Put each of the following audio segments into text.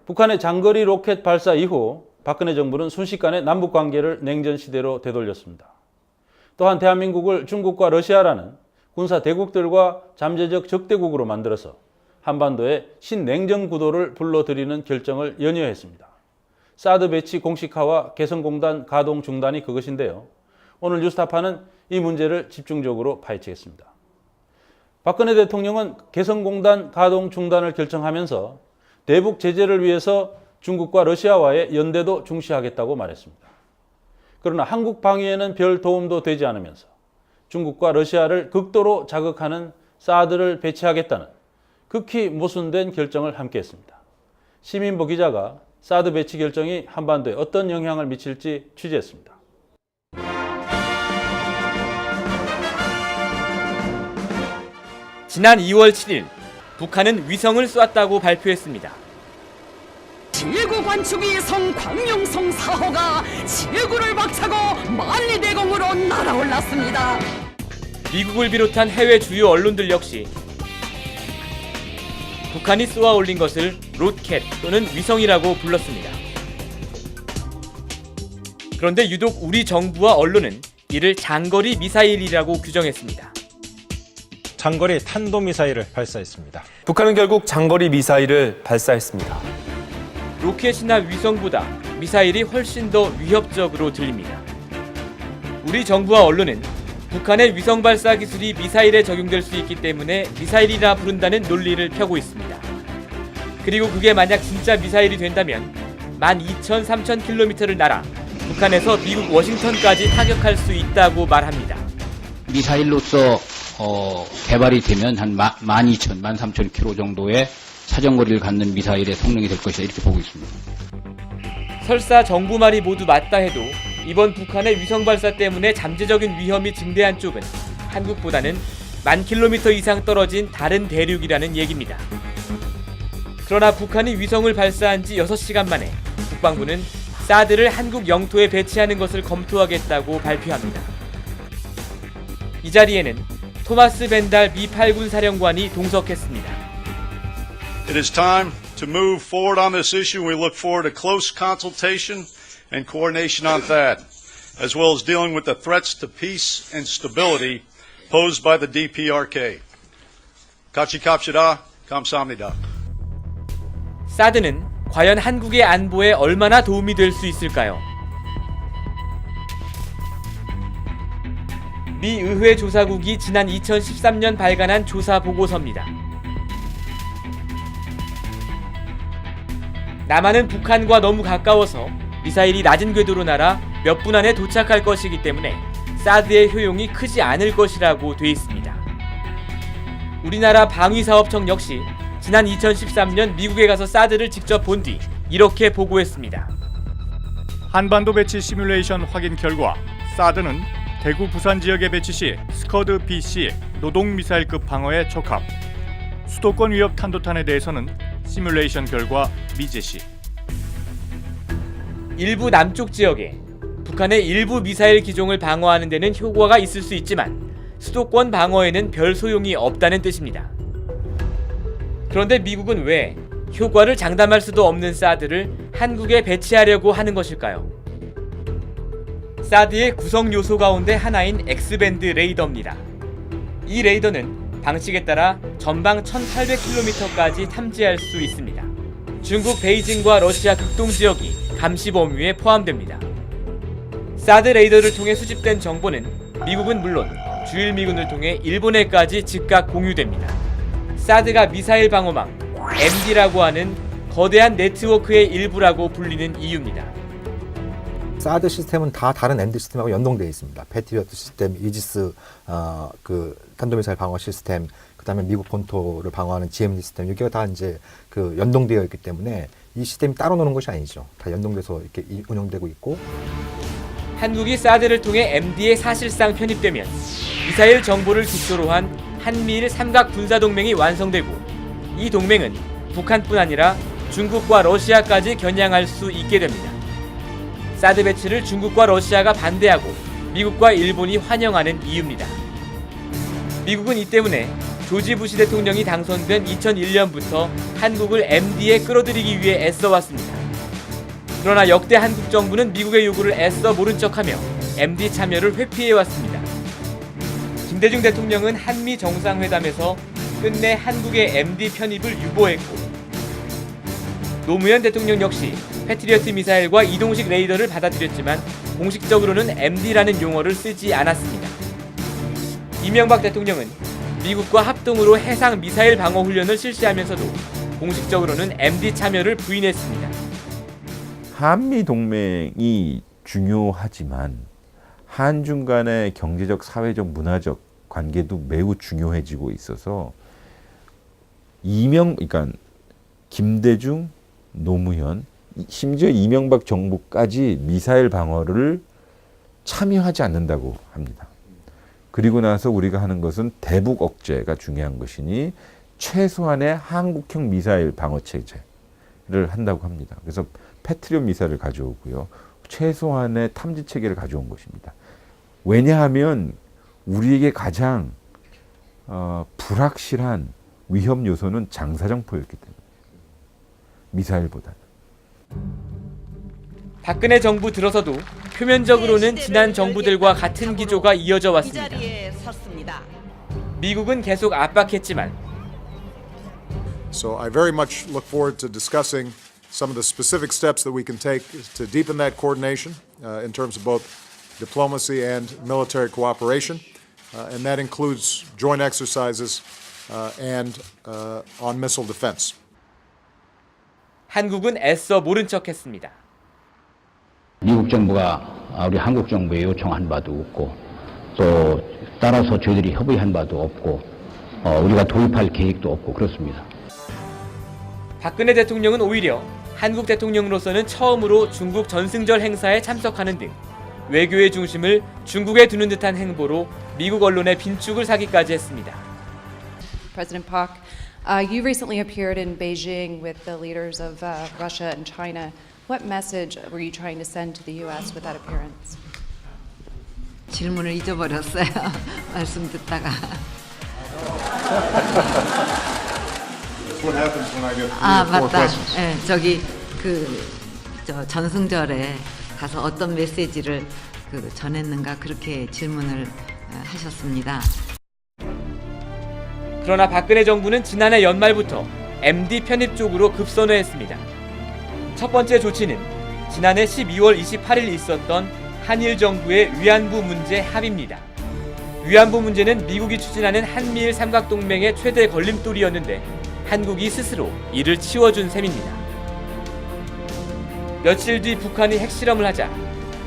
북한의 장거리 로켓 발사 이후 박근혜 정부는 순식간에 남북 관계를 냉전 시대로 되돌렸습니다. 또한 대한민국을 중국과 러시아라는 군사 대국들과 잠재적 적대국으로 만들어서 한반도에 신냉전 구도를 불러들이는 결정을 연이어했습니다. 사드 배치 공식화와 개성공단 가동 중단이 그것인데요. 오늘 뉴스타파는 이 문제를 집중적으로 파헤치겠습니다. 박근혜 대통령은 개성공단 가동 중단을 결정하면서 대북 제재를 위해서 중국과 러시아와의 연대도 중시하겠다고 말했습니다. 그러나 한국 방위에는 별 도움도 되지 않으면서 중국과 러시아를 극도로 자극하는 사드를 배치하겠다는 극히 모순된 결정을 함께했습니다. 시민보 기자가 사드 배치 결정이 한반도에 어떤 영향을 미칠지 취재했습니다. 지난 2월 7일 북한은 위성을 쐈다고 발표했습니다. 지구 관측 위성 광룡성 4호가 지구를 박차고 만리대공으로 날아올랐습니다. 미국을 비롯한 해외 주요 언론들 역시 북한이 쏘아 올린 것을 로켓 또는 위성이라고 불렀습니다. 그런데 유독 우리 정부와 언론은 이를 장거리 미사일이라고 규정했습니다. 장거리 탄도미사일을 발사했습니다. 북한은 결국 장거리 미사일을 발사했습니다. 로켓이나 위성보다 미사일이 훨씬 더 위협적으로 들립니다. 우리 정부와 언론은 북한의 위성 발사 기술이 미사일에 적용될 수 있기 때문에 미사일이라 부른다는 논리를 펴고 있습니다. 그리고 그게 만약 진짜 미사일이 된다면 12,000, 3,000km를 날아 북한에서 미국 워싱턴까지 타격할 수 있다고 말합니다. 미사일로서 개발이 되면 한 12,000, 13,000km 정도의 사정거리를 갖는 미사일의 성능이 될 것이다 이렇게 보고 있습니다. 설사 정부 말이 모두 맞다 해도 이번 북한의 위성 발사 때문에 잠재적인 위험이 증대한 쪽은 한국보다는 10,000km 이상 떨어진 다른 대륙이라는 얘기입니다. 그러나 북한이 위성을 발사한 지 6시간 만에 국방부는 사드를 한국 영토에 배치하는 것을 검토하겠다고 발표합니다. 이 자리에는 토마스 벤달 미 8군 사령관이 동석했습니다. It is time to move forward on this issue. We look forward to close consultation and coordination on that, as well as dealing with the threats to peace and stability posed by the DPRK. 같이 갑시다. 감사합니다. 사드는 과연 한국의 안보에 얼마나 도움이 될 수 있을까요? 미 의회 조사국이 지난 2013년 발간한 조사 보고서입니다. 남한은 북한과 너무 가까워서 미사일이 낮은 궤도로 날아 몇 분 안에 도착할 것이기 때문에 사드의 효용이 크지 않을 것이라고 돼 있습니다. 우리나라 방위사업청 역시 지난 2013년 미국에 가서 사드를 직접 본 뒤 이렇게 보고했습니다. 한반도 배치 시뮬레이션 확인 결과 사드는 대구 부산 지역에 배치 시 스커드 BC 노동미사일급 방어에 적합. 수도권 위협 탄도탄에 대해서는 시뮬레이션 결과 미제시. 일부 남쪽 지역에 북한의 일부 미사일 기종을 방어하는 데는 효과가 있을 수 있지만 수도권 방어에는 별 소용이 없다는 뜻입니다. 그런데 미국은 왜 효과를 장담할 수도 없는 사드를 한국에 배치하려고 하는 것일까요? 사드의 구성 요소 가운데 하나인 X밴드 레이더입니다. 이 레이더는 방식에 따라 전방 1,800km까지 탐지할 수 있습니다. 중국 베이징과 러시아 극동 지역이 감시 범위에 포함됩니다. 사드 레이더를 통해 수집된 정보는 미국은 물론 주일미군을 통해 일본에까지 즉각 공유됩니다. 사드가 미사일 방어망, MD라고 하는 거대한 네트워크의 일부라고 불리는 이유입니다. 사드 시스템은 다 다른 MD 시스템하고 연동되어 있습니다. 패트리어트 시스템, 이지스 탄도미사일 방어 시스템, 그다음에 미국 본토를 방어하는 GMD 시스템, 이게 다 이제 연동되어 있기 때문에 이 시스템이 따로 노는 것이 아니죠. 다 연동돼서 이렇게 운영되고 있고. 한국이 사드를 통해 MD에 사실상 편입되면 미사일 정보를 기초로 한 한미일 삼각 군사동맹이 완성되고 이 동맹은 북한뿐 아니라 중국과 러시아까지 겨냥할 수 있게 됩니다. 사드 배치를 중국과 러시아가 반대하고 미국과 일본이 환영하는 이유입니다. 미국은 이 때문에 조지 부시 대통령이 당선된 2001년부터 한국을 MD에 끌어들이기 위해 애써왔습니다. 그러나 역대 한국 정부는 미국의 요구를 애써 모른 척하며 MD 참여를 회피해왔습니다. 김대중 대통령은 한미 정상회담에서 끝내 한국의 MD 편입을 유보했고, 노무현 대통령 역시 패트리어트 미사일과 이동식 레이더를 받아들였지만 공식적으로는 MD라는 용어를 쓰지 않았습니다. 이명박 대통령은 미국과 합동으로 해상 미사일 방어 훈련을 실시하면서도 공식적으로는 MD 참여를 부인했습니다. 한미 동맹이 중요하지만 한중 간의 경제적, 사회적, 문화적 관계도 매우 중요해지고 있어서 그러니까 김대중, 노무현, 심지어 이명박 정부까지 미사일 방어를 참여하지 않는다고 합니다. 그리고 나서 우리가 하는 것은 대북 억제가 중요한 것이니 최소한의 한국형 미사일 방어 체제를 한다고 합니다. 그래서 패트리엇 미사일을 가져오고요. 최소한의 탐지 체계를 가져온 것입니다. 왜냐하면 우리에게 가장 불확실한 위험 요소는 장사정포였기 때문에 미사일보다는. 박근혜 정부 들어서도 표면적으로는 지난 정부들과 같은 기조가 이어져 왔습니다. 미국은 계속 압박했지만 So I very much look forward to discussing some of the specific steps that we can take to deepen that coordination in terms of both diplomacy and military cooperation, and that includes joint exercises and on missile defense. 한국은 애써 모른 척했습니다. 미국 정부가 우리 한국 정부에 요청한 바도 없고, 또 따라서 저희들이 협의한 바도 없고, 우리가 도입할 계획도 없고 그렇습니다. 박근혜 대통령은 오히려 한국 대통령으로서는 처음으로 중국 전승절 행사에 참석하는 등 외교의 중심을 중국에 두는 듯한 행보로 미국 언론의 빈축을 사기까지 했습니다. President Park, you recently appeared in Beijing with the leaders of Russia and China. What message were you trying to send to the U.S. with that appearance? 질문을 잊어버렸어요. 말씀 듣다가. 아, 맞다. 네, 저기 전승절에 가서 어떤 메시지를 전했는가 그렇게 질문을 하셨습니다. 그러나 박근혜 정부는 지난해 연말부터 MD 편입 쪽으로 급선회했습니다. 첫 번째 조치는 지난해 12월 28일 있었던 한일 정부의 위안부 문제 합의입니다. 위안부 문제는 미국이 추진하는 한미일 삼각동맹의 최대 걸림돌이었는데 한국이 스스로 이를 치워준 셈입니다. 며칠 뒤 북한이 핵실험을 하자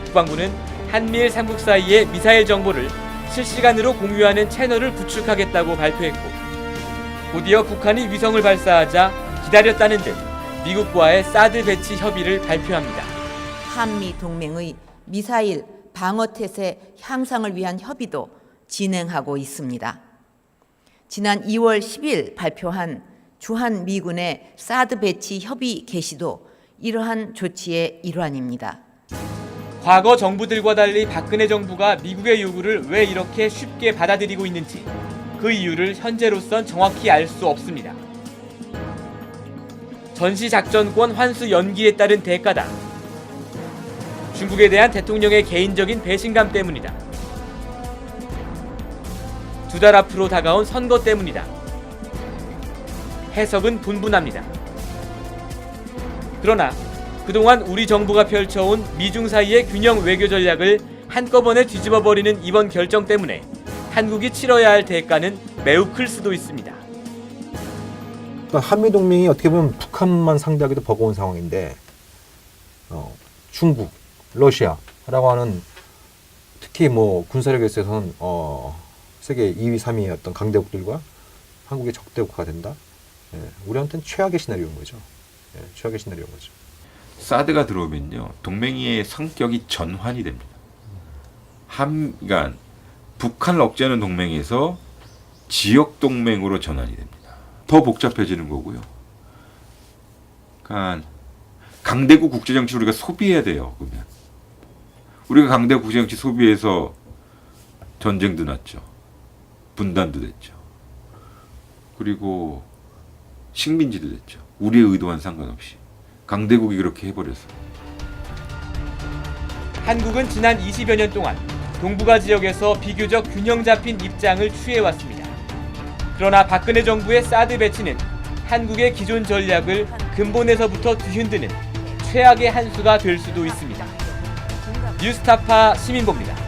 국방부는 한미일 삼국 사이의 미사일 정보를 실시간으로 공유하는 채널을 구축하겠다고 발표했고, 곧이어 북한이 위성을 발사하자 기다렸다는 듯 미국과의 사드 배치 협의를 발표합니다. 한미 동맹의 미사일 방어 태세 향상을 위한 협의도 진행하고 있습니다. 지난 2월 10일 발표한 주한 미군의 사드 배치 협의 개시도 이러한 조치의 일환입니다. 과거 정부들과 달리 박근혜 정부가 미국의 요구를 왜 이렇게 쉽게 받아들이고 있는지 그 이유를 현재로선 정확히 알 수 없습니다. 전시작전권 환수 연기에 따른 대가다. 중국에 대한 대통령의 개인적인 배신감 때문이다. 2달 앞으로 다가온 선거 때문이다. 해석은 분분합니다. 그러나 그동안 우리 정부가 펼쳐온 미중 사이의 균형 외교 전략을 한꺼번에 뒤집어버리는 이번 결정 때문에 한국이 치러야 할 대가는 매우 클 수도 있습니다. 그러니까 한미 동맹이 어떻게 보면 북한만 상대하기도 버거운 상황인데 중국, 러시아라고 하는 특히 뭐 군사력에 있어서는 세계 2위, 3위의 어떤 강대국들과 한국의 적대국가 된다. 우리한테는 최악의 시나리오인 거죠. 최악의 시나리오인 거죠. 사드가 들어오면요, 동맹의 성격이 전환이 됩니다. 그러니까 북한을 억제하는 동맹에서 지역 동맹으로 전환이 됩니다. 더 복잡해지는 거고요. 그러니까 강대국 국제정치를 우리가 소비해야 돼요. 그러면 우리가 강대국 국제정치 소비해서 전쟁도 났죠. 분단도 됐죠. 그리고 식민지도 됐죠. 우리의 의도와는 상관없이. 강대국이 그렇게 해버려서. 한국은 지난 20여 년 동안 동북아 지역에서 비교적 균형 잡힌 입장을 취해왔습니다. 그러나 박근혜 정부의 사드 배치는 한국의 기존 전략을 근본에서부터 뒤흔드는 최악의 한 수가 될 수도 있습니다. 뉴스타파 시민보입니다.